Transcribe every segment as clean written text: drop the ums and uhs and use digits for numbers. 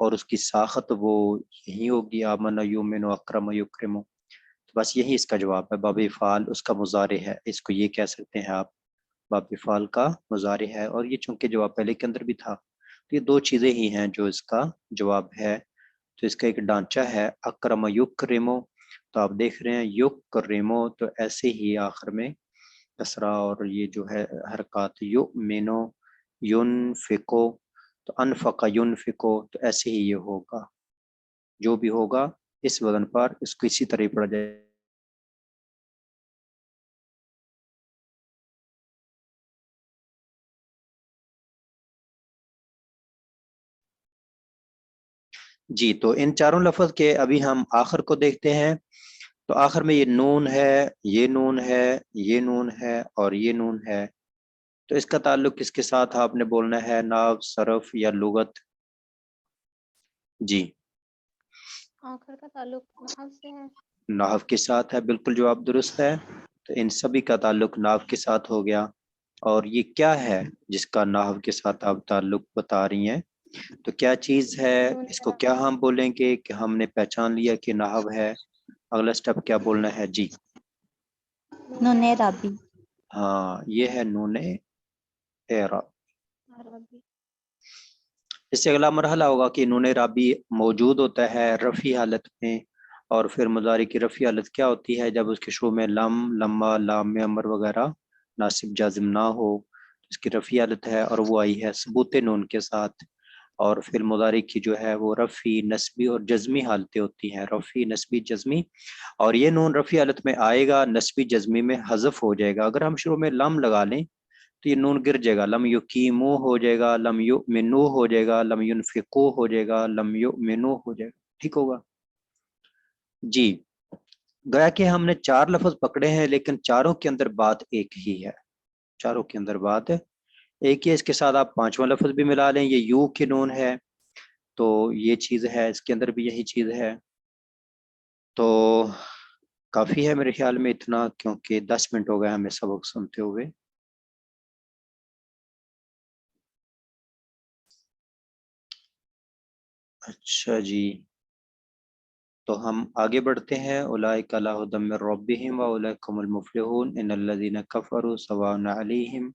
اور اس کی ساخت وہ یہی ہوگی آمن یومن اکرم یکرم. بس یہی اس کا جواب ہے. باب فعال اس کا مضارع ہے، اس کو یہ کہہ سکتے ہیں آپ، باب فعال کا مضارع ہے. اور یہ چونکہ جواب پہلے کے اندر بھی تھا تو یہ دو چیزیں ہی ہیں جو اس کا جواب ہے. تو اس کا ایک ڈھانچہ ہے اکرم یکرمو، تو آپ دیکھ رہے ہیں یکرمو، تو ایسے ہی آخر میں کسرہ اور یہ جو ہے حرکات یؤمنو ینفقو، تو انفق ینفقو، تو ایسے ہی یہ ہوگا. جو بھی ہوگا اس وزن پر اس کو اسی طرح پڑھا جائے. جی تو ان چاروں لفظ کے ابھی ہم آخر کو دیکھتے ہیں. تو آخر میں یہ نون ہے، یہ نون ہے، یہ نون ہے اور یہ نون ہے. تو اس کا تعلق کس کے ساتھ آپ نے بولنا ہے، نحو، صرف یا لغت؟ جی آخر کا تعلق نحو سے ہے. نحو کے ساتھ ہے، بالکل جواب درست ہے. تو ان سبھی کا تعلق نحو کے ساتھ ہو گیا. اور یہ کیا ہے جس کا نحو کے ساتھ آپ تعلق بتا رہی ہیں؟ تو کیا چیز ہے نون اس کو کیا ہم بولیں گے کہ ہم نے پہچان لیا کہ نحو ہے؟ اگلا سٹیپ کیا بولنا ہے؟ جی نون رابی. ہاں یہ ہے نون اعراب. عربی. اس سے اگلا مرحلہ ہوگا کہ نون رابی موجود ہوتا ہے رفعی حالت میں، اور پھر مضارع کی رفعی حالت کیا ہوتی ہے؟ جب اس کے شروع میں لم، لما، لام امر وغیرہ ناصب جازم نہ ہو، اس کی رفعی حالت ہے اور وہ آئی ہے ثبوت نون کے ساتھ. اور پھر مضارع کی جو ہے وہ رفعی، نسبی اور جزمی حالتیں ہوتی ہیں، رفعی، نسبی، جزمی. اور یہ نون رفعی حالت میں آئے گا، نسبی جزمی میں حذف ہو جائے گا. اگر ہم شروع میں لم لگا لیں تو یہ نون گر جائے گا، لم یقیمو ہو جائے گا، لم یؤمنو ہو جائے گا، لم ینفقو ہو جائے گا، لم یؤمنو ہو جائے گا. ٹھیک ہوگا جی. گویا کہ ہم نے چار لفظ پکڑے ہیں لیکن چاروں کے اندر بات ایک ہی ہے، چاروں کے اندر بات ایک ہی ہے. اس کے ساتھ آپ پانچواں لفظ بھی ملا لیں، یہ یو کی نون ہے، تو یہ چیز ہے، اس کے اندر بھی یہی چیز ہے. تو کافی ہے میرے خیال میں اتنا، کیونکہ 10 منٹ ہو گئے ہمیں سبق سنتے ہوئے. اچھا جی تو ہم آگے بڑھتے ہیں. اولئک علی ھدی من ربہم واولئک هم المفلحون ان الذین کفروا سواء علیہم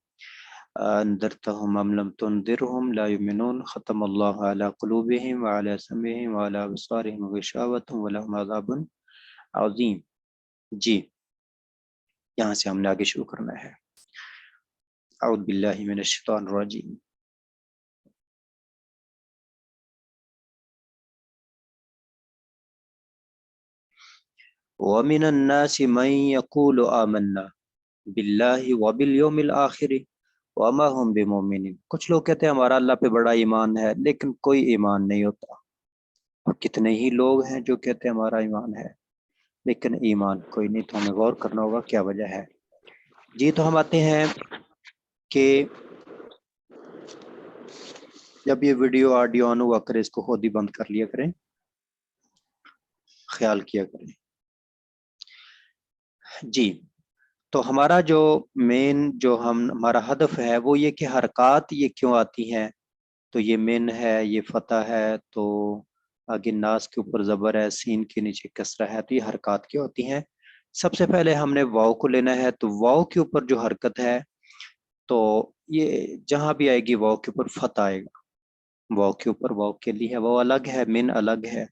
انذرتهم ام لم تنذرهم لا یؤمنون ختم اللہ علی قلوبہم وعلی سمعہم وعلی ابصارہم غشاوۃ ولہم عذاب عظیم. جی یہاں سے ہم نے آگے شروع کرنا ہے. اعوذ باللہ من الشیطان الرجیم. وَمِنَ النَّاسِ مَن يَقُولُ آمَنَّا بِاللَّهِ وَبِالْيَوْمِ الْآخِرِ وَمَا هُمْ بِمُؤْمِنِينَ. کچھ لوگ کہتے ہیں ہمارا اللہ پہ بڑا ایمان ہے لیکن کوئی ایمان نہیں ہوتا. اور کتنے ہی لوگ ہیں جو کہتے ہیں ہمارا ایمان ہے لیکن ایمان کوئی نہیں. تو ہمیں غور کرنا ہوگا کیا وجہ ہے. جی تو ہم آتے ہیں کہ جب یہ ویڈیو آڈیو آن ہوا کرے اس کو خود ہی بند کر لیا کریں، خیال کیا کریں. جی تو ہمارا جو مین جو ہمارا ہدف ہے وہ یہ کہ حرکات یہ کیوں آتی ہیں. تو یہ مین ہے، یہ فتح ہے، تو آگے ناس کے اوپر زبر ہے، سین کے نیچے کسرہ ہے، تو یہ حرکات کیوں ہوتی ہیں. سب سے پہلے ہم نے واو کو لینا ہے. تو واو کے اوپر جو حرکت ہے تو یہ جہاں بھی آئے گی واو کے اوپر فتح آئے گا. واو کے اوپر، واو کے لیے ہے، واو الگ ہے، من الگ ہے.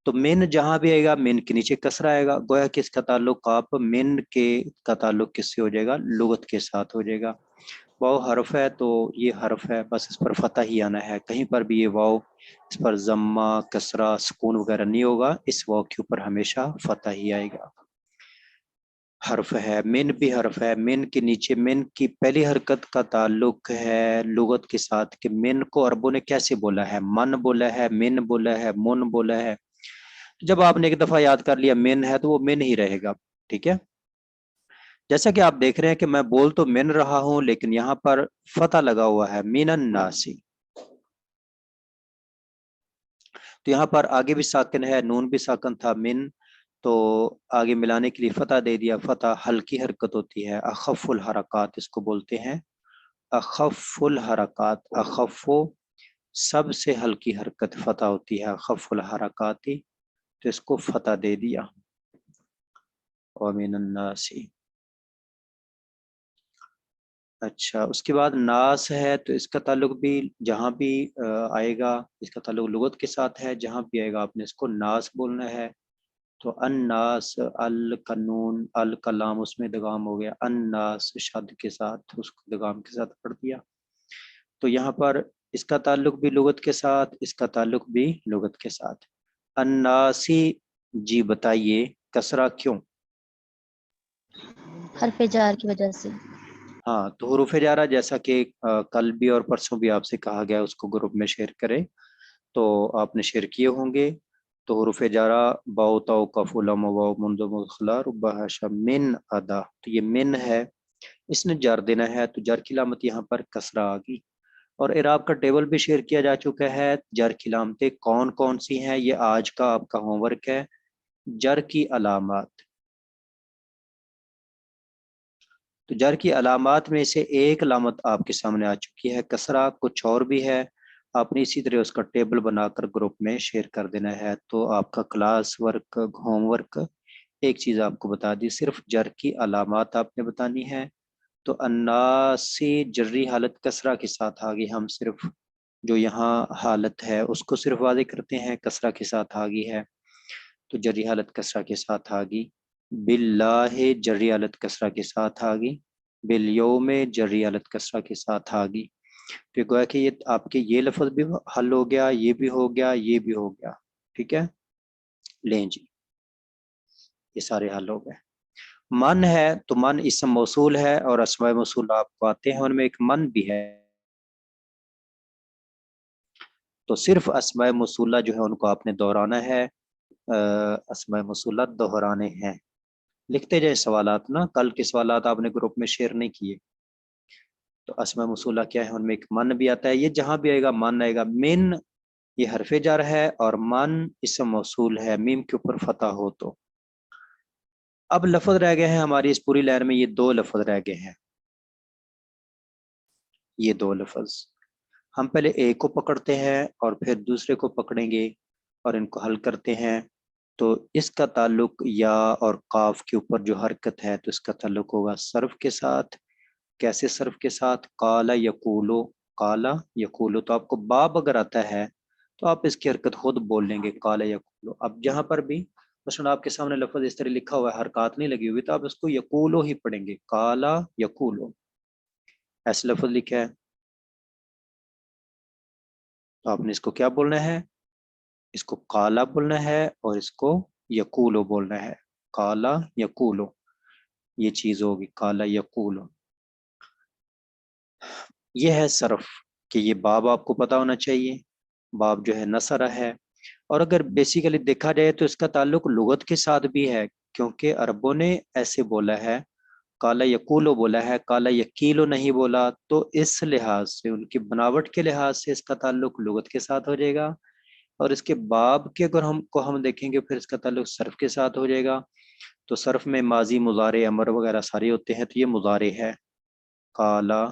تو من جہاں بھی آئے گا من کے نیچے کسرہ آئے گا. گویا کہ اس کا تعلق آپ من کے کا تعلق کس سے ہو جائے گا؟ لغت کے ساتھ ہو جائے گا. واو حرف ہے تو یہ حرف ہے، بس اس پر فتح ہی آنا ہے. کہیں پر بھی یہ واو اس پر ضمہ، کسرہ، سکون وغیرہ نہیں ہوگا. اس واو کے اوپر ہمیشہ فتح ہی آئے گا. حرف ہے، من بھی حرف ہے. من کے نیچے من کی پہلی حرکت کا تعلق ہے لغت کے ساتھ کہ من کو عربوں نے کیسے بولا ہے؟ من بولا ہے، من بولا ہے، من بولا ہے. جب آپ نے ایک دفعہ یاد کر لیا من ہے تو وہ من ہی رہے گا. ٹھیک ہے، جیسا کہ آپ دیکھ رہے ہیں کہ میں بول تو من رہا ہوں لیکن یہاں پر فتح لگا ہوا ہے، من الناس. تو یہاں پر آگے بھی ساکن ہے، نون بھی ساکن تھا من، تو آگے ملانے کے لیے فتح دے دیا. فتح ہلکی حرکت ہوتی ہے، اخف الحرکات اس کو بولتے ہیں. اخف الحرکات، اخف سب سے ہلکی حرکت فتح ہوتی ہے، خف الحرکاتی، تو اس کو فتح دے دیا، ومن الناس۔ اچھا، اس کے بعد ناس ہے تو اس کا تعلق بھی جہاں بھی آئے گا، اس کا تعلق لغت کے ساتھ ہے، جہاں بھی آئے گا آپ نے اس کو ناس بولنا ہے۔ تو الناس، القانون، الکلام، اس میں ادغام ہو گیا، الناس شد کے ساتھ اس کو ادغام کے ساتھ پڑھ دیا۔ تو یہاں پر اس کا تعلق بھی لغت کے ساتھ، اس کا تعلق بھی لغت کے ساتھ۔ الناسی، جی بتائیے کسرہ کیوں؟ حرف جار کی وجہ سے۔ ہاں، تو حروف جارہ جیسا کہ کل بھی اور پرسوں بھی آپ سے کہا گیا اس کو گروپ میں شیئر کریں، تو آپ نے شیئر کیے ہوں گے۔ تو حروف جارہ باؤ تاؤ کف لام واو منذ مدخلا ربہ حشا من ادا، تو یہ من ہے، اس نے جر دینا ہے، تو جر کی علامت یہاں پر کسرہ آ گئی۔ اور اعراب کا ٹیبل بھی شیئر کیا جا چکا ہے، جر کی علامتیں کون کون سی ہیں، یہ آج کا آپ کا ہوم ورک ہے۔ جر کی علامات، تو جر کی علامات میں سے ایک علامت آپ کے سامنے آ چکی ہے کسرہ، کچھ اور بھی ہے، آپ نے اسی طرح اس کا ٹیبل بنا کر گروپ میں شیئر کر دینا ہے۔ تو آپ کا کلاس ورک، ہوم ورک، ایک چیز آپ کو بتا دی، صرف جر کی علامات آپ نے بتانی ہے۔ تو الناسی جری حالت کسرہ کے ساتھ آ گئی، ہم صرف جو یہاں حالت ہے اس کو صرف واضح کرتے ہیں، کسرہ کے ساتھ آ گئی ہے، تو جری حالت کسرہ کے ساتھ آ گئی۔ باللہ جری حالت کسرہ کے ساتھ آ گئی، بالیوم جری حالت کسرہ کے ساتھ آ گئی۔ تو گویا کہ یہ آپ کے یہ لفظ بھی حل ہو گیا، یہ بھی ہو گیا، یہ بھی ہو گیا، ٹھیک ہے، لیں جی، یہ سارے حل ہو گئے۔ من ہے تو من اسم موصول ہے، اور اسماء موصول آپ کو آتے ہیں، ان میں ایک من بھی ہے، تو صرف اسماء موصولہ جو ہے ان کو آپ نے دہرانا ہے، اسماء موصولہ دہرانے ہیں۔ لکھتے جائیں سوالات نا، کل کے سوالات آپ نے گروپ میں شیئر نہیں کیے۔ تو اسماء موصولہ کیا ہے، ان میں ایک من بھی آتا ہے، یہ جہاں بھی آئے گا من آئے گا۔ من یہ حرف جر ہے، اور من اسم موصول ہے، میم کے اوپر فتح ہو تو۔ اب لفظ رہ گئے ہیں ہماری اس پوری لائن میں، یہ دو لفظ رہ گئے ہیں، یہ دو لفظ۔ ہم پہلے ایک کو پکڑتے ہیں اور پھر دوسرے کو پکڑیں گے اور ان کو حل کرتے ہیں۔ تو اس کا تعلق یا اور قاف کے اوپر جو حرکت ہے، تو اس کا تعلق ہوگا صرف کے ساتھ۔ کیسے صرف کے ساتھ؟ قال یقولو، قال یقولو، تو آپ کو باب اگر آتا ہے تو آپ اس کی حرکت خود بول لیں گے، قال یقولو۔ اب جہاں پر بھی مثلا آپ کے سامنے لفظ اس طرح لکھا ہوا ہے، حرکات نہیں لگی ہوئی، تو آپ اس کو یقولو ہی پڑھیں گے، قال یقولو، ایسے لفظ لکھا ہے تو آپ نے اس کو کیا بولنا ہے، اس کو قالا بولنا ہے، اور اس کو یقولو بولنا ہے، قالا یقولو، یہ چیز ہوگی قالا یقولو۔ یہ ہے صرف، کہ یہ باب آپ کو پتا ہونا چاہیے، باب جو ہے نصرہ ہے، اور اگر بیسیکلی دیکھا جائے تو اس کا تعلق لغت کے ساتھ بھی ہے، کیونکہ عربوں نے ایسے بولا ہے، کالا یقولو بولا ہے، کالا یقیلو نہیں بولا، تو اس لحاظ سے، ان کی بناوٹ کے لحاظ سے اس کا تعلق لغت کے ساتھ ہو جائے گا، اور اس کے باب کے اگر ہم دیکھیں گے پھر اس کا تعلق صرف کے ساتھ ہو جائے گا۔ تو صرف میں ماضی، مضارع، امر وغیرہ سارے ہوتے ہیں، تو یہ مضارع ہے، کالا،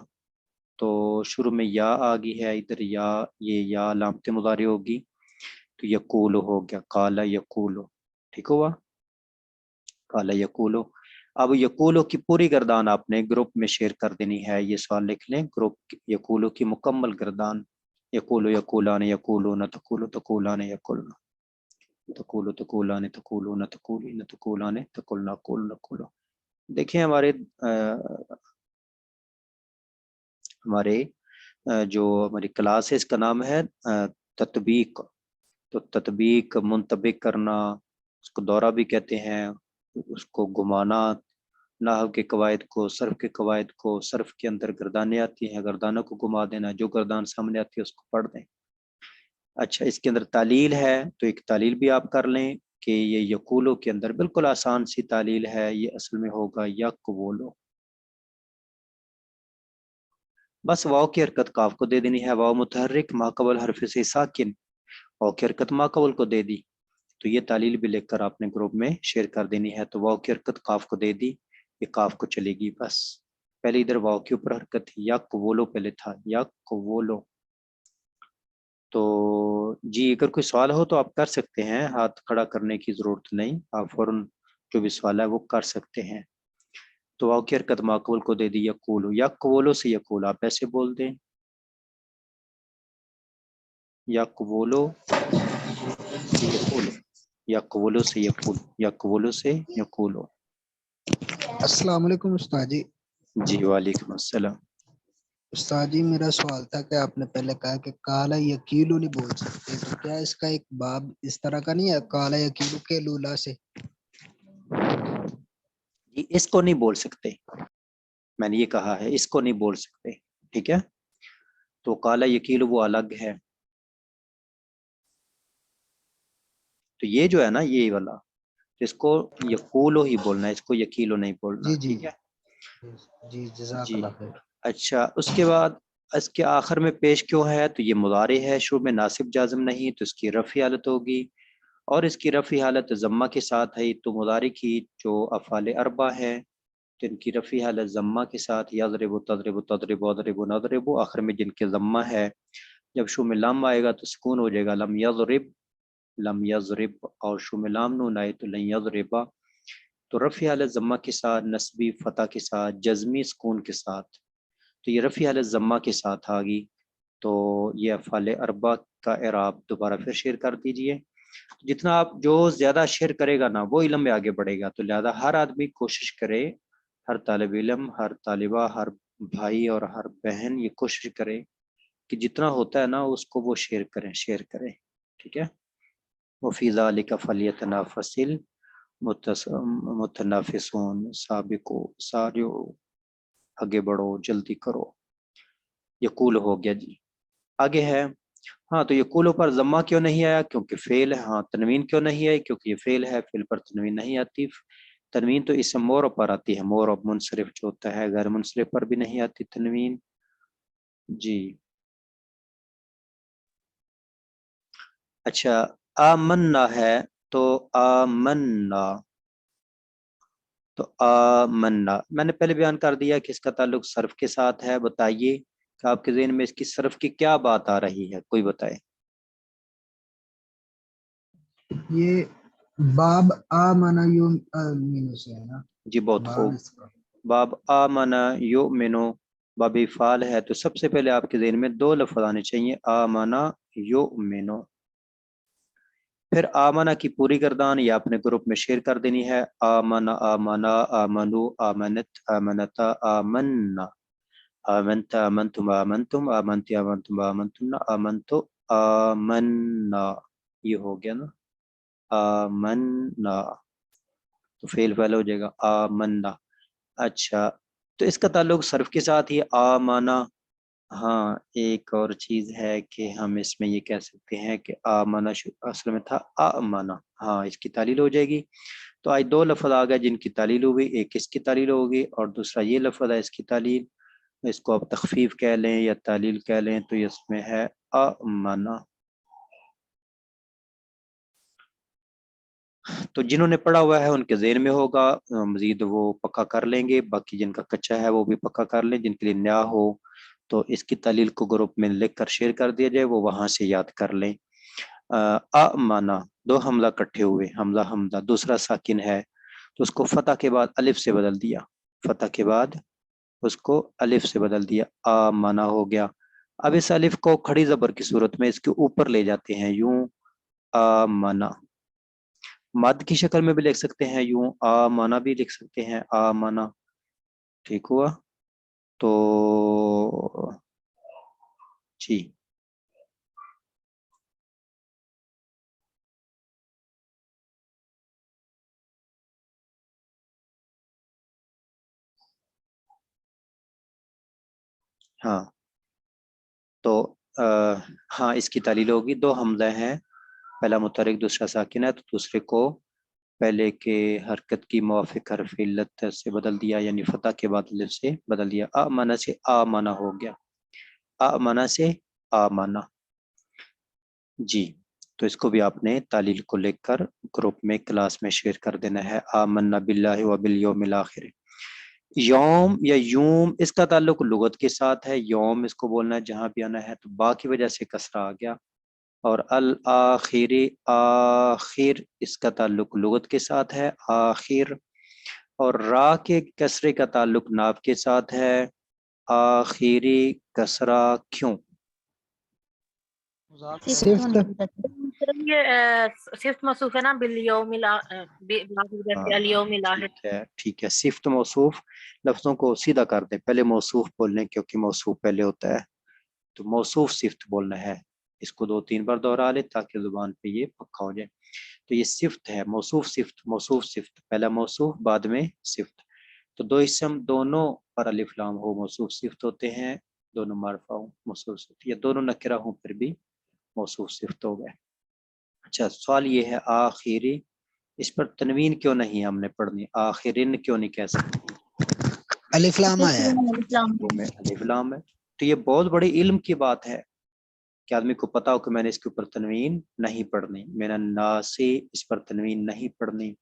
تو شروع میں یا آ گئی ہے ادھر، یا یہ یا علامت مضارع ہوگی، تو یقولو ہو گیا، کالا یقولو، ٹھیک ہوا، کالا یقولو۔ اب یقولو کی پوری گردان آپ نے گروپ میں شیئر کر دینی ہے، یہ سوال لکھ لیں، گروپ یقولو کی مکمل گردان، یقولو یقولان یقولون تقولو تقولان یقولن تقولو تقولان تقولون تقولین تقولان تقولنا قول نقولو۔ دیکھیں جو ہماری کلاس ہے اس کا نام ہے تطبیق، تو تطبیق منطبق کرنا، اس کو دورہ بھی کہتے ہیں، اس کو گھمانا، نحو کے قواعد کو، صرف کے قواعد کو، صرف کے اندر گردانیں آتی ہیں، گردانوں کو گھما دینا، جو گردان سامنے آتی ہے اس کو پڑھ دیں۔ اچھا، اس کے اندر تعلیل ہے، تو ایک تعلیل بھی آپ کر لیں کہ یہ یقولو کے اندر بالکل آسان سی تعلیل ہے، یہ اصل میں ہوگا یقولو، بس واو کی حرکت کاف کو دے دینی ہے، واو متحرک ما قبل حرف سے ساکن، واو کی حرکت ما قبل کو دے دی، تو یہ تعلیل بھی لکھ کر آپ نے گروپ میں شیئر کر دینی ہے۔ تو واو کی حرکت کاف کو دے دی، یہ کاف کو چلے گی، بس پہلے ادھر واو کے اوپر حرکت تھی، یقولو پہلے تھا، یقولو، تو جی اگر کوئی سوال ہو تو آپ کر سکتے ہیں، ہاتھ کھڑا کرنے کی ضرورت نہیں، آپ فوراً جو بھی سوال ہے وہ کر سکتے ہیں۔ تو واؤ کی حرکت ماقبل کو دے دی یقولو، یقولو سے یقول، آپ ایسے بول دیں یقولو سے یقولو، یقولو سے یقول، یقولو سے یقولو۔ السلام علیکم استاد جی۔ جی وعلیکم السلام۔ استاد جی میرا سوال تھا کہ آپ نے پہلے کہا کہ کالا یقیلو نہیں بول سکتے، تو کیا اس کا ایک باب اس طرح کا نہیں ہے کالا یقیلو کے لولا سے؟ جی اس کو نہیں بول سکتے، میں نے یہ کہا ہے اس کو نہیں بول سکتے، ٹھیک ہے؟ تو کالا یقیلو وہ الگ ہے، تو یہ جو ہے نا یہ والا، اس کو یقولو ہی بولنا ہے، اس کو یقیلو نہیں بولنا، جی جی ٹھیک ہے؟ جی جزاک جی اللہ خیر۔ اچھا، اس کے بعد اس کے آخر میں پیش کیوں ہے؟ تو یہ مضارع ہے، شروع میں ناصب جازم نہیں، تو اس کی رفع حالت ہوگی، اور اس کی رفع حالت ضمہ کے ساتھ ہے، تو مضارع کی جو افعال اربع ہے تو ان کی رفع حالت ضمہ کے ساتھ، یضرب تضرب تضرب اضرب نضرب، آخر میں جن کے ضمہ ہے، جب شروع میں لام آئے گا تو سکون ہو جائے گا، لم یضرب لم یضرب، اور شروع میں لام نون آئے تو لن یضربا، تو رفع حالت ضمہ کے ساتھ، نصبی فتح کے ساتھ، جزمی سکون کے ساتھ، تو یہ رفع حالت ضمہ کے ساتھ آ گئی۔ تو یہ افعال اربع کا اعراب دوبارہ پھر شیئر کر دیجئے۔ جتنا آپ جو زیادہ شیئر کرے گا نا وہ علم میں آگے بڑھے گا، تو لہذا ہر آدمی کوشش کرے، ہر طالب علم، ہر طالبہ، ہر بھائی اور ہر بہن یہ کوشش کرے کہ جتنا ہوتا ہے نا اس کو وہ شیئر کریں، ٹھیک ہے؟ وفی ذالک فلیتنافس المتنافسون، سابقو، ساریو، آگے بڑھو، جلدی کرو۔ یقول ہو گیا جی، آگے ہے ہاں، تو یقولوں پر ضمہ کیوں نہیں آیا؟ کیونکہ فعل ہے۔ ہاں، تنوین کیوں نہیں آئی؟ کیونکہ یہ فعل ہے، فعل پر تنوین نہیں آتی، تنوین تو اسم مور پر آتی ہے، مور اور منصرف جو ہوتا ہے، غیر منصرف پر بھی نہیں آتی تنوین۔ جی اچھا، آمنا ہے تو آمنا، تو آمنا میں نے پہلے بیان کر دیا کہ اس کا تعلق صرف کے ساتھ ہے۔ بتائیے کہ آپ کے ذہن میں اس کی صرف کی کیا بات آ رہی ہے، کوئی بتائے؟ یہ باب آمنا یؤمن سے ہے نا؟ جی بہت باب خوب، اس کا باب آمنا یؤمنو، باب فعال ہے، تو سب سے پہلے آپ کے ذہن میں دو لفظ آنے چاہیے، آمنا یؤمنو۔ پھر آمنا کی پوری گردان یہ اپنے گروپ میں شیئر کر دینی ہے، آمنا آمنا آمنو آمنت آمنتا آمنا، آمنت آمنتم آمنتم آمنتی آمنتم آمنتن آمنتو آمنا، یہ ہو گیا نا آمنا، تو فعل پہلے ہو جائے گا آمنا۔ اچھا، تو اس کا تعلق صرف کے ساتھ ہی آمنا۔ ہاں ایک اور چیز ہے کہ ہم اس میں یہ کہہ سکتے ہیں کہ آمنا اصل میں تھا آمنا، ہاں اس کی تعلیل ہو جائے گی۔ تو آج دو لفظ آ گئے جن کی تعلیل ہوگی، ایک اس کی تعلیل ہوگی اور دوسرا یہ لفظ ہے اس کی تعلیل، اس کو آپ تخفیف کہہ لیں یا تعلیل کہہ لیں، تو اس میں ہے آمنا۔ تو جنہوں نے پڑھا ہوا ہے ان کے ذہن میں ہوگا، مزید وہ پکا کر لیں گے، باقی جن کا کچا ہے وہ بھی پکا کر لیں، جن کے لیے نیا ہو تو اس کی تعلیل کو گروپ میں لکھ کر شیئر کر دیا جائے، وہ وہاں سے یاد کر لیں۔ آمنا، دو حمزہ کٹھے ہوئے، حمزہ حمزہ، دوسرا ساکن ہے تو اس کو فتح کے بعد الف سے بدل دیا، فتح کے بعد اس کو الف سے بدل دیا، آمنا ہو گیا۔ اب اس الف کو کھڑی زبر کی صورت میں اس کے اوپر لے جاتے ہیں، یوں آمنا، مد کی شکل میں بھی لکھ سکتے ہیں، یوں آمنا بھی لکھ سکتے ہیں، آمنا، ٹھیک ہوا؟ تو جی ہاں، تو ہاں اس کی تعلیل ہوگی، دو حمزہ ہیں، پہلا متحرک دوسرا ساکن ہے، تو دوسرے کو پہلے کے حرکت کی موافق حرف علت سے بدل دیا، یعنی فتح کے بعد الف سے بدل دیا، آمنا سے آمنا ہو گیا، آمنا سے آمنا۔ جی تو اس کو بھی آپ نے تعلیل کو لکھ کر گروپ میں کلاس میں شیئر کر دینا ہے، آمنا باللہ و بالیوم الاخر۔ یوم یا یوم اس کا تعلق لغت کے ساتھ ہے، یوم اس کو بولنا ہے جہاں بھی آنا ہے، تو با کی وجہ سے کسرہ آ گیا، اور الآخری آخر اس کا تعلق لغت کے ساتھ ہے آخر، اور را کے کسرے کا تعلق ناب کے ساتھ ہے آخری کسرہ کیوں؟ صفت یہ صفت موصوف ہے نا بالیوم الیوم الاخر. ٹھیک ہے صفت موصوف لفظوں کو سیدھا کر دیں، پہلے موصوف بولنے کیونکہ موصوف پہلے ہوتا ہے، تو موصوف صفت بولنا ہے، اس کو 2-3 بار دوہرا لے تاکہ زبان پہ یہ پکا ہو جائے. تو یہ صفت ہے، موصوف صفت، پہلا موصوف بعد میں صفت. تو دو اسم دونوں پر الف لام ہو موصوف صفت ہوتے ہیں، دونوں معرفہ ہوں موصوف صفت، یا دونوں نکرہ ہوں پھر بھی موصوف صفت ہو گئے. اچھا سوال یہ ہے آخری، اس پر تنوین کیوں نہیں ہم نے پڑھنی، آخرین کیوں نہیں کہہ سکتے؟ الف لام آیا ہے. الف لام ہے. تو یہ بہت بڑی علم کی بات ہے کہ آدمی کو پتا ہو کہ میں نے اس کے اوپر تنوین نہیں پڑھنی، من الناس اس پر تنوین نہیں پڑھنی،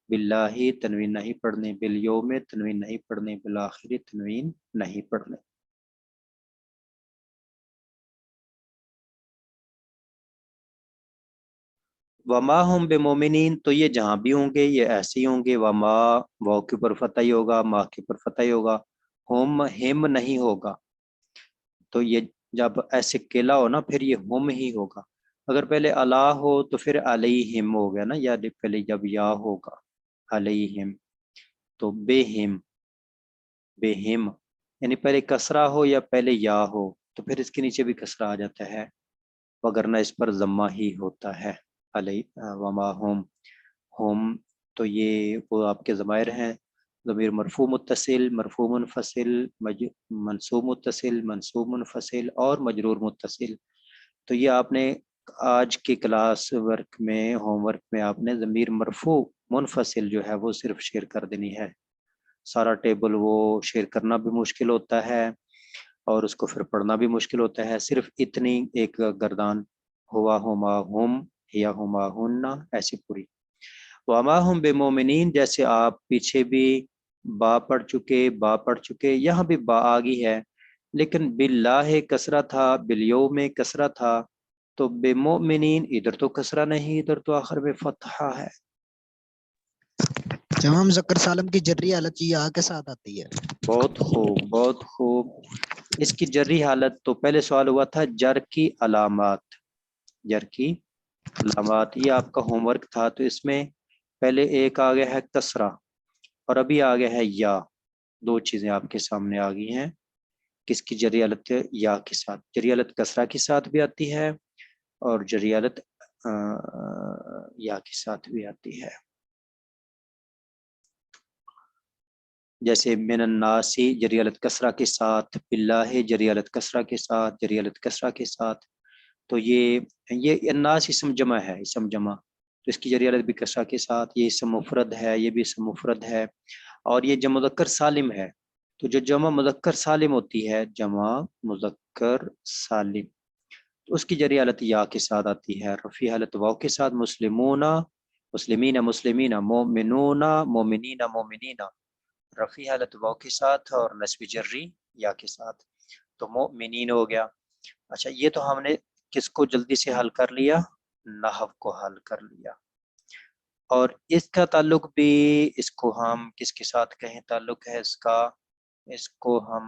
باللہ تنوین نہیں پڑھنی، بالیوم تنوین نہیں پڑھنی، بالآخر تنوین نہیں پڑھنی. وما ہم بمومنین، تو یہ جہاں بھی ہوں گے یہ ایسے ہی ہوں گے، وما واو کے اوپر فتح ہی ہوگا، ما کے اوپر فتح ہی ہوگا، ہم نہیں ہوگا. تو یہ جب ایسے کلا ہو نا پھر یہ ہم ہی ہوگا. اگر پہلے اللہ ہو تو پھر علیہم ہو گیا نا، یا پہلے جب یا ہوگا علیہم تو بے ہم یعنی پہلے کسرہ ہو یا پہلے یا ہو تو پھر اس کے نیچے بھی کسرہ آ جاتا ہے، وگرنہ اس پر ضمہ ہی ہوتا ہے. علی وما ہم تو یہ وہ آپ کے ضمائر ہیں، ضمیر مرفوع متصل، مرفوع منفصل، منصوب متصل، منصوب منفصل اور مجرور متصل. تو یہ آپ نے آج کی کلاس ورک میں ہوم ورک میں آپ نے ضمیر مرفوع منفصل جو ہے وہ صرف شیئر کر دینی ہے. سارا ٹیبل وہ شیئر کرنا بھی مشکل ہوتا ہے اور اس کو پھر پڑھنا بھی مشکل ہوتا ہے. صرف اتنی ایک گردان ہوا ہما ہم یا ہما ہننا ایسی پوری. وما ہم بمومنین جیسے آپ پیچھے بھی با پڑھ چکے یہاں بھی با آگی ہے، لیکن باللہ کسرہ تھا، بالیوم کسرہ تھا، تو بمؤمنین ادھر تو کسرہ نہیں، ادھر تو آخر میں فتحہ ہے. جمع مذکر سالم کی جری حالت یا کے ساتھ آتی ہے. بہت خوب بہت خوب. اس کی جری حالت تو پہلے سوال ہوا تھا جر کی علامات، یہ آپ کا ہوم ورک تھا. تو اس میں پہلے ایک آ گیا ہے کسرہ اور ابھی آ گیا ہے یا، دو چیزیں آپ کے سامنے آ گئی ہیں. کس کی جری حالت یا کے ساتھ، جری حالت کسرہ کے ساتھ بھی آتی ہے اور جری حالت یا کے ساتھ بھی آتی ہے. جیسے من الناس جری حالت کسرہ کے ساتھ، باللہ جری حالت کسرہ کے ساتھ، جری حالت کسرہ کے ساتھ. تو یہ الناس اسم جمع ہے، اسم جمع، تو اس کی جری حالت بھی کسرہ کے ساتھ. یہ اسم مفرد ہے، یہ بھی اسم مفرد ہے، اور یہ جمع مذکر سالم ہے. تو جو جمع مذکر سالم ہوتی ہے، جمع مذکر سالم، تو اس کی جری حالت یا کے ساتھ آتی ہے، رفیع حالت واو کے ساتھ، مسلمون مسلمین مسلمین، مومنون مومنین مومنین، رفیع حالت واو کے ساتھ اور نصب جری یا کے ساتھ. تو مومنین ہو گیا. اچھا یہ تو ہم نے کس کو جلدی سے حل کر لیا، نحو کو حل کر لیا. اور اس کا تعلق بھی، اس کو ہم کس کے ساتھ کہیں تعلق ہے اس کو ہم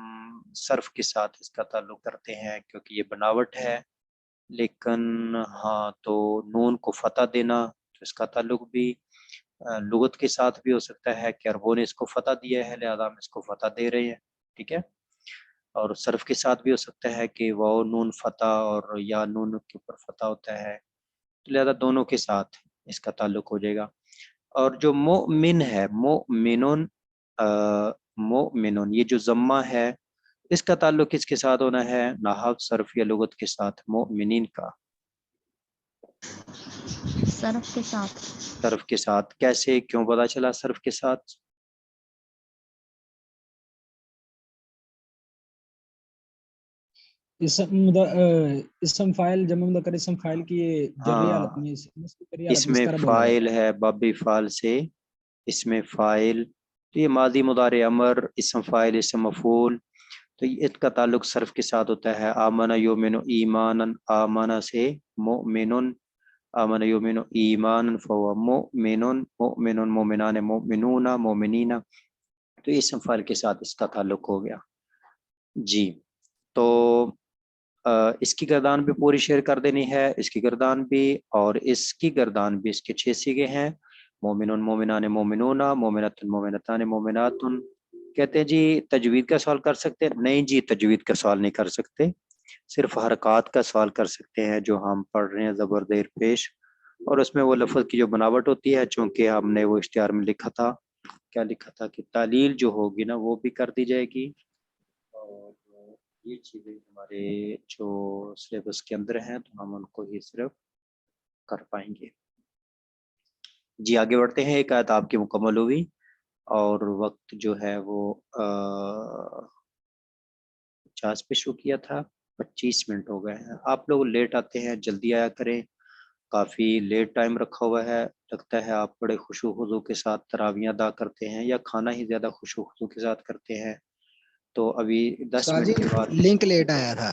صرف کے ساتھ اس کا تعلق کرتے ہیں کیونکہ یہ بناوٹ ہے. لیکن ہاں تو نون کو فتح دینا تو اس کا تعلق بھی لغت کے ساتھ بھی ہو سکتا ہے کہ عربوں نے اس کو فتح دیا ہے لہذا ہم اس کو فتح دے رہے ہیں، ٹھیک ہے. اور صرف کے ساتھ بھی ہو سکتا ہے کہ واو نون فتح اور یا نون کے اوپر فتح ہوتا ہے، تو لہذا دونوں کے ساتھ اس کا تعلق ہو جائے گا. اور جو مؤمن ہے، مؤمنون یہ جو ضمہ ہے اس کا تعلق کس کے ساتھ ہونا ہے، نحو صرف یا لغت کے ساتھ. مؤمنین کا صرف کے ساتھ. صرف کے ساتھ کیسے، کیوں پتا چلا صرف کے ساتھ؟ اسم فاعل جمع مذکر اسم فاعل کی جری حالت میں اس میں فاعل ہے باب فعل سے، اس میں فاعل، تو یہ ماضی مضارع امر اسم فاعل اسم مفعول، تو اس کا تعلق صرف کے ساتھ ہوتا ہے آمن یؤمن ایمانا، آمن سے مؤمن، آمن یؤمن ایمانا فهو مؤمن، مؤمن مومنان، مؤمنون مومنین، تو اسم فاعل کے ساتھ اس کا تعلق ہو گیا جی۔ تو اس کی گردان بھی پوری شیئر کر دینی ہے، اس کی گردان بھی اور اس کی گردان بھی، اس کے 6 صیغے ہیں، مومنون مومنان مومنون، مومنات مومنتان مومنات۔ کہتے ہیں جی تجوید کا سوال کر سکتے ہیں؟ نہیں جی تجوید کا سوال نہیں کر سکتے، صرف حرکات کا سوال کر سکتے ہیں جو ہم پڑھ رہے ہیں زبر زیر پیش، اور اس میں وہ لفظ کی جو بناوٹ ہوتی ہے، چونکہ ہم نے وہ اشتہار میں لکھا تھا، کیا لکھا تھا کہ تعلیل جو ہوگی نا وہ بھی کر دی جائے گی، اور یہ چیزیں ہمارے جو سلیبس کے اندر ہیں تو ہم ان کو ہی صرف کر پائیں گے جی۔ آگے بڑھتے ہیں، ایک آیت آپ کی مکمل ہوئی اور وقت جو ہے وہ 50 پہ شروع کیا تھا، 25 منٹ ہو گئے ہیں۔ آپ لوگ لیٹ آتے ہیں، جلدی آیا کریں، کافی لیٹ ٹائم رکھا ہوا ہے، لگتا ہے آپ بڑے خشوع و خضوع کے ساتھ تراویح ادا کرتے ہیں یا کھانا ہی زیادہ خشوع و خضوع کے ساتھ کرتے ہیں۔ تو ابھی 10 استاد جی منٹ کے بعد لنک لیٹ آیا تھا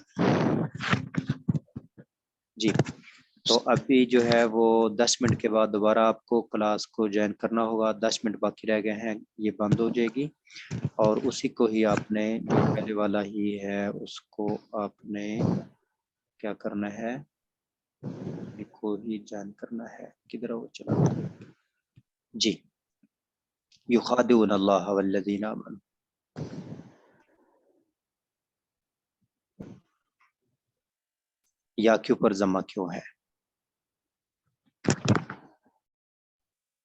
جی، تو ابھی جو ہے وہ 10 منٹ کے بعد دوبارہ آپ کو کلاس کو جوائن کرنا ہوگا، 10 منٹ باقی رہ گئے ہیں، یہ بند ہو جائے گی اور اسی کو ہی آپ نے جو پہلے والا ہی ہے اس کو آپ نے کیا کرنا ہے، کو ہی جوائن کرنا ہے۔ کدھر وہ چلا گیا جی؟ یخادعون اللہ والذین آمنوا، یا کے اوپر ضمہ کیوں ہے؟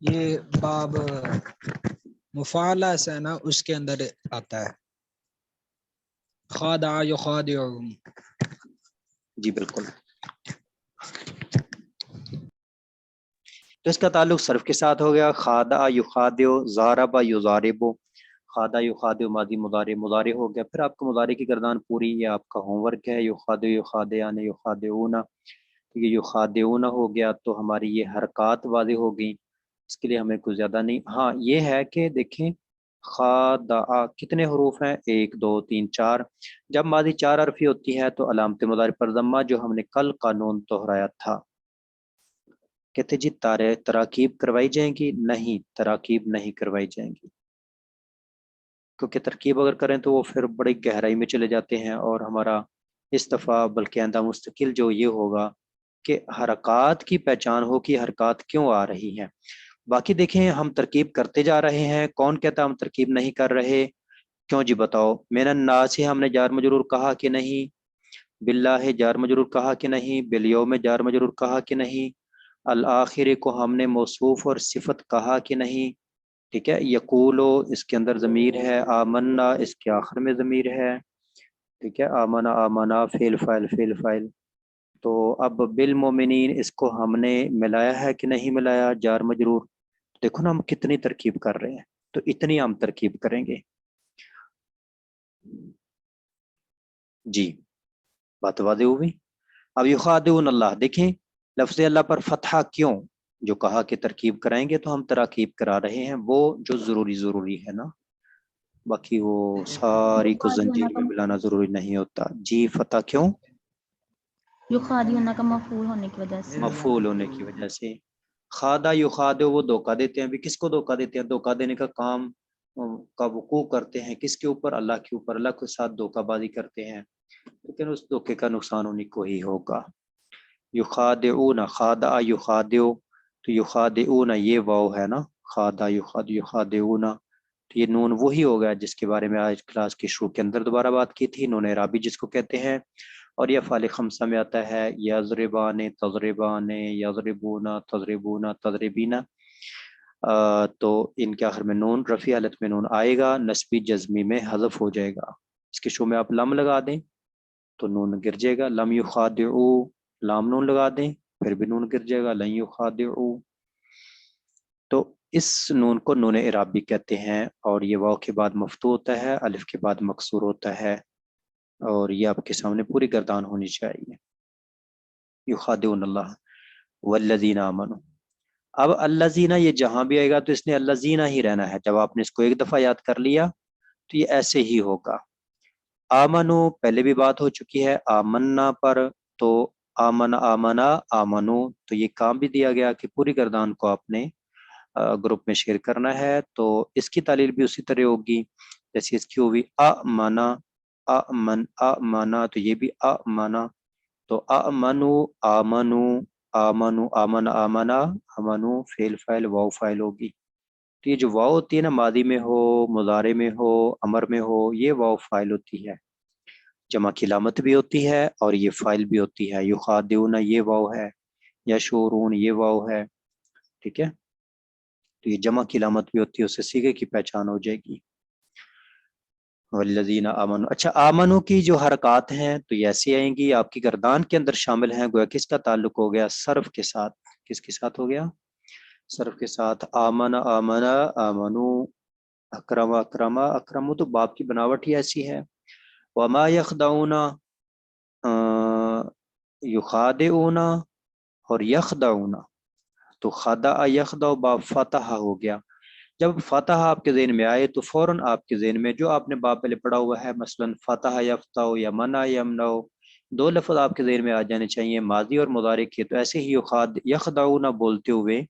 یہ باب مفعلہ سے نا اس کے اندر آتا ہے خادع یخادع۔ جی بالکل، تو اس کا تعلق صرف کے ساتھ ہو گیا، خادع یخادع، ضارب یضارب، خادع یخادع ماضی مضارع، مضارع ہو گیا۔ پھر آپ کو مضارع کی گردان پوری، یہ آپ کا ہوم ورک ہے، یخادع یخادعان یخادعون، یہ یخادعون ہو گیا تو ہماری یہ حرکات واضح ہو گئی، اس کے لیے ہمیں کچھ زیادہ نہیں۔ ہاں یہ ہے کہ دیکھیں خادع کتنے حروف ہیں، 1 2 3 4، جب ماضی 4 حرفی ہوتی ہے تو علامت مضارع پر ضمہ، جو ہم نے کل قانون دہرایا تھا۔ کہتے جی تراکیب کروائی جائیں گی؟ نہیں، تراکیب نہیں کروائی جائیں گی، کیونکہ ترکیب اگر کریں تو وہ پھر بڑی گہرائی میں چلے جاتے ہیں، اور ہمارا اس دفعہ بلکہ آئندہ مستقل جو یہ ہوگا کہ حرکات کی پہچان ہو کہ حرکات کیوں آ رہی ہیں۔ باقی دیکھیں ہم ترکیب کرتے جا رہے ہیں، کون کہتا ہم ترکیب نہیں کر رہے؟ کیوں جی بتاؤ؟ من الناس سے ہم نے جار مجرور کہا کہ نہیں؟ باللہ جار مجرور کہا کہ نہیں؟ بالیوم جار مجرور کہا کہ نہیں؟ الآخر کو ہم نے موصوف اور صفت کہا کہ نہیں؟ ٹھیک ہے، یقولو اس کے اندر ضمیر ہے، آمنا اس کے آخر میں ضمیر ہے، ٹھیک ہے، آمنا آمنا فعل فاعل فعل فاعل۔ تو اب بالمومنین اس کو ہم نے ملایا ہے کہ نہیں ملایا جار مجرور؟ دیکھو نا ہم کتنی ترکیب کر رہے ہیں، تو اتنی ہم ترکیب کریں گے جی۔ بات واضح ہوئی؟ اب یخادعون اللہ، دیکھیں لفظ اللہ پر فتحہ کیوں؟ جو کہا کہ ترکیب کرائیں گے تو ہم تراکیب کرا رہے ہیں، وہ جو ضروری ہے نا، باقی وہ ساری کو زنجیر میں ملانا ضروری نہیں ہوتا جی۔ فتح کیوں؟ یخادعون کا مفعول ہونے کی وجہ سے، مفعول ہونے کی وجہ سے۔ خادع یخادع وہ دھوکہ دیتے ہیں، بھی کس کو دھوکہ دیتے ہیں؟ دھوکہ دینے کا کام کا وقوع کرتے ہیں کس کے اوپر؟ اللہ کے اوپر، اللہ کے ساتھ دھوکہ بازی کرتے ہیں، لیکن اس دھوکے کا نقصان انہیں کو ہی ہوگا۔ یخادعون، خادع یخادع، تو یخادعون یہ واو ہے نا، خادع یخادع یخادعون، تو یہ نون وہی ہو گیا جس کے بارے میں آج کلاس کی شروع کے اندر دوبارہ بات کی تھی، نون اعرابی جس کو کہتے ہیں، اور یہ افعال خمسہ میں آتا ہے، یضربان تضربان، یضربون تضربون تضربین، تو ان کے آخر میں نون رفیع حالت میں نون آئے گا، نسبی جزمی میں حذف ہو جائے گا، اس کے شو میں آپ لم لگا دیں تو نون گر جائے گا، لم یخادعو، لام نون لگا دیں پھر بھی نون گر جائے گا، لن یخادعو، تو اس نون کو نون اعرابی کہتے ہیں، اور یہ واو کے بعد مفتوح ہوتا ہے، الف کے بعد مکسور ہوتا ہے، اور یہ آپ کے سامنے پوری گردان ہونی چاہیے۔ یخادعون اللہ والذین آمنوا، اب الذین یہ جہاں بھی آئے گا تو اس نے الذین ہی رہنا ہے، جب آپ نے اس کو ایک دفعہ یاد کر لیا تو یہ ایسے ہی ہوگا، آمنو پہلے بھی بات ہو چکی ہے آمنا پر، تو آمن آمنا آمنو، تو یہ کام بھی دیا گیا کہ پوری گردان کو آپ نے گروپ میں شیئر کرنا ہے، تو اس کی تعلیل بھی اسی طرح ہوگی جیسے اس کی ہوئی آمنا آمنا، تو یہ بھی آمنا، تو آمنو آمنو آمنو آمن آمنا آمنو فعل فاعل واو فاعل ہوگی۔ تو یہ جو واو ہوتی ہے نا، ماضی میں ہو، مضارع میں ہو، امر میں ہو، یہ واو فاعل ہوتی ہے، جمع کی علامت بھی ہوتی ہے اور یہ فاعل بھی ہوتی ہے۔ یخادعون یہ واو ہے، یشعرون یہ واو ہے، ٹھیک ہے، تو یہ جمع کی علامت بھی ہوتی ہے، اس سے صیغے کی پہچان ہو جائے گی۔ والذین آمنوا، اچھا آمنو کی جو حرکات ہیں تو یہ ایسی آئیں گی، آپ کی گردان کے اندر شامل ہیں، گویا کس کا تعلق ہو گیا؟ صرف کے ساتھ۔ کس کے ساتھ ہو گیا؟ صرف کے ساتھ۔ آمن آمنا آمنو، اکرم اکرما اکرمو، تو باب کی بناوٹ ہی ایسی ہے۔ وما یخدعون یخادعون اور یخدعون، تو خدع یخدع باب فتح ہو گیا۔ جب فتح آپ کے ذہن میں آئے تو فوراً آپ کے ذہن میں جو آپ نے باب پہلے پڑھا ہوا ہے، مثلا فتح یفتح یا منع یمنع، دو لفظ آپ کے ذہن میں آ جانے چاہیے، ماضی اور مضارع کے، تو ایسے ہی یخدعون بولتے ہوئے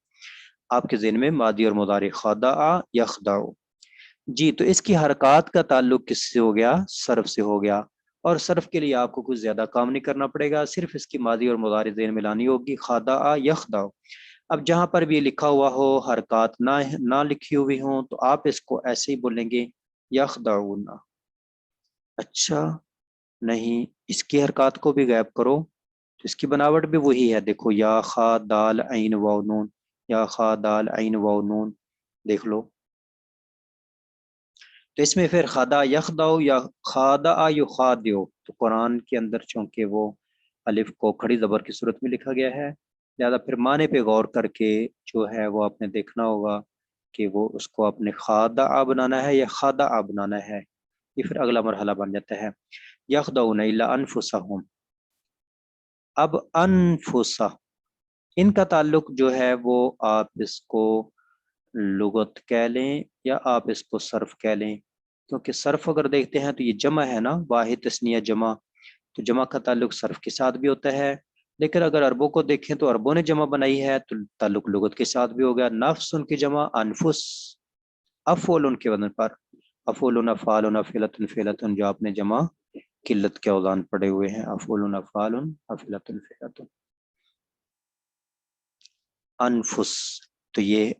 آپ کے ذہن میں ماضی اور مضارع خدع یخدع۔ جی، تو اس کی حرکات کا تعلق کس سے ہو گیا؟ صرف سے ہو گیا، اور صرف کے لیے آپ کو کچھ زیادہ کام نہیں کرنا پڑے گا، صرف اس کی ماضی اور مضارع ذہن میں لانی ہوگی، خدع یخدع۔ اب جہاں پر بھی یہ لکھا ہوا ہو، حرکات نہ لکھی ہوئی ہوں، تو آپ اس کو ایسے ہی بولیں گے یخدعون۔ اچھا نہیں، اس کی حرکات کو بھی غائب کرو تو اس کی بناوٹ بھی وہی ہے، دیکھو یا خا دال عین واو نون، یا خا دال عین واو نون، دیکھ لو، تو اس میں پھر خدا یخدع یا خادع یخادع، تو قرآن کے اندر چونکہ وہ الف کو کھڑی زبر کی صورت میں لکھا گیا ہے، لہذا پھر معنی پہ غور کر کے جو ہے وہ آپ نے دیکھنا ہوگا کہ وہ اس کو اپنے خادع بنانا ہے یا خادع بنانا ہے، یہ پھر اگلا مرحلہ بن جاتا ہے۔ یخدعون الا انفسہم، اب انفسہ، ان کا تعلق جو ہے وہ آپ اس کو لغت کہہ لیں یا آپ اس کو صرف کہہ لیں، کیونکہ صرف اگر دیکھتے ہیں تو یہ جمع ہے نا، واحد تثنیہ جمع، تو جمع کا تعلق صرف کے ساتھ بھی ہوتا ہے، لیکن اگر عربوں کو دیکھیں تو عربوں نے جمع بنائی ہے تو تعلق لغت کے ساتھ بھی ہو گیا۔ نفس ان کی جمع انفس، افعول ان کے وزن پر، افعول افعال افعلۃ فعلۃ، جو آپ نے جمع قلت کے اوزان پڑے ہوئے ہیں، افعول افعال افعلۃ فعلۃ، انفس، تو یہ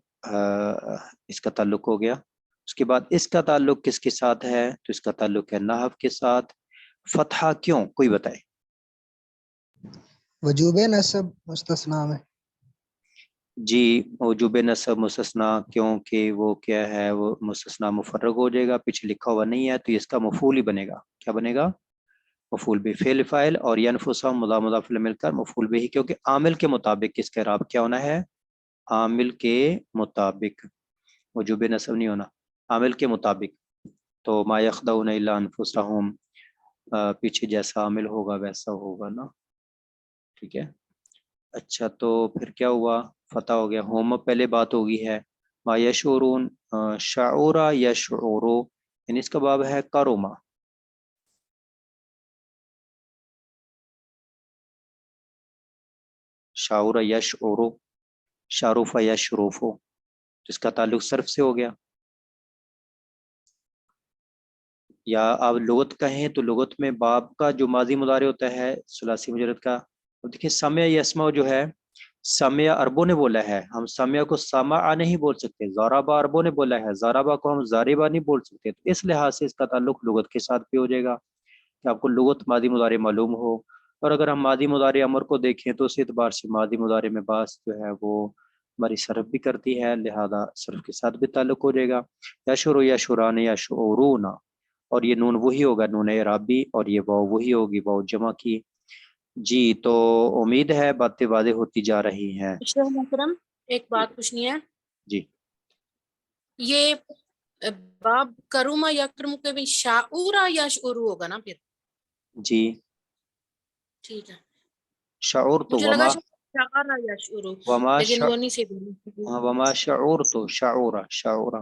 اس کا تعلق ہو گیا۔ اس کے بعد اس کا تعلق کس کے ساتھ ہے؟ تو اس کا تعلق ہے نحو کے ساتھ۔ فتحہ کیوں؟ کوئی بتائے۔ وجوب نصب مستثنا میں۔ جی، وجوب نصب مستثنا، کیونکہ وہ کیا ہے، وہ مستثنا مفرغ ہو جائے گا، پیچھے لکھا ہوا نہیں ہے، تو اس کا مفعول ہی بنے گا۔ کیا بنے گا؟ مفعول بھی، فعل فاعل اور ینفسہم مضاف مضاف الیہ مل کر مفعول بھی، کیونکہ عامل کے مطابق کس کا اعراب کیا ہونا ہے؟ عامل کے مطابق، وجوب نصب نہیں ہونا، عامل کے مطابق۔ تو ما یخدعون الا انفسہم، پیچھے جیسا عامل ہوگا ویسا ہوگا نا، ٹھیک ہے۔ اچھا، تو پھر کیا ہوا؟ فتح ہو گیا۔ ہوم پہلے بات ہوگی ہے، ما یشعرون، شعورا یشعورو، یعنی اس کا باب ہے کروما، شعورا یشعورو، شاروف یشروفو، جس کا تعلق صرف سے ہو گیا۔ یا آپ لغت کہیں تو لغت میں باب کا جو ماضی مضارع ہوتا ہے ثلاثی مجرد کا، اب دیکھیں سمع یسمع جو ہے، سمع عربوں نے بولا ہے، ہم سمع کو سمع نہیں بول سکتے، زاربا عربوں نے بولا ہے، زاربا کو ہم زاربا نہیں بول سکتے، تو اس لحاظ سے اس کا تعلق لغت کے ساتھ بھی ہو جائے گا کہ آپ کو لغت ماضی مضارع معلوم ہو، اور اگر ہم ماضی مضارع امر کو دیکھیں تو اس اعتبار سے ماضی مضارع میں بعض جو ہے وہ ہماری صرف بھی کرتی ہے، لہذا صرف کے ساتھ بھی تعلق ہو جائے گا۔ یشعر یشعران یشعرون، اور یہ نون وہی ہوگا، نون اعرابی، اور یہ واو وہی ہوگی، واو جمع کی۔ جی، تو امید ہے باتیں واضح ہوتی جا رہی ہیں۔ شیخ محترم ایک بات پوچھنی ہے، جی یہ باب کروما یا کرم کے بھی شعورا یا شعورو ہوگا نا پھر؟ جی، ٹھیک ہے، شعور تو مجھے لگا شعورا یا شعورو، لیکن وہ نہیں سے وما شعور تو شعورا شعورا،